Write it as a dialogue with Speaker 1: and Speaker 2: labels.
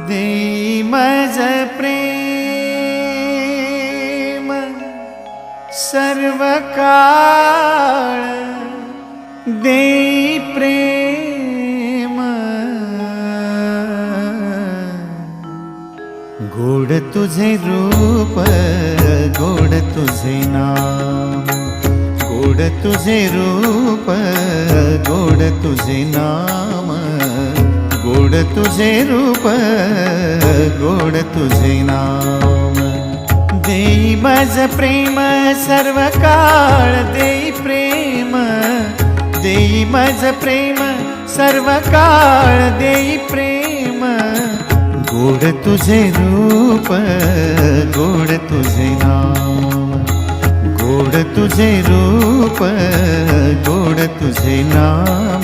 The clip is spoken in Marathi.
Speaker 1: देई मज प्रेम सर्व काळ, देई प्रेम गोड तुझे रूप, गोड तुझे नाम, गोड तुझे रूप, गोड तुझे नाम, गोड तुझे रूप, गोड तुझे नाम। देई मज प्रेम सर्व काळ, देई प्रेम, देई मज प्रेम सर्व काळ, देई प्रेम गोड तुझे रूप, गोड तुझे नाम, गोड तुझे रूप, गोड तुझे नाम।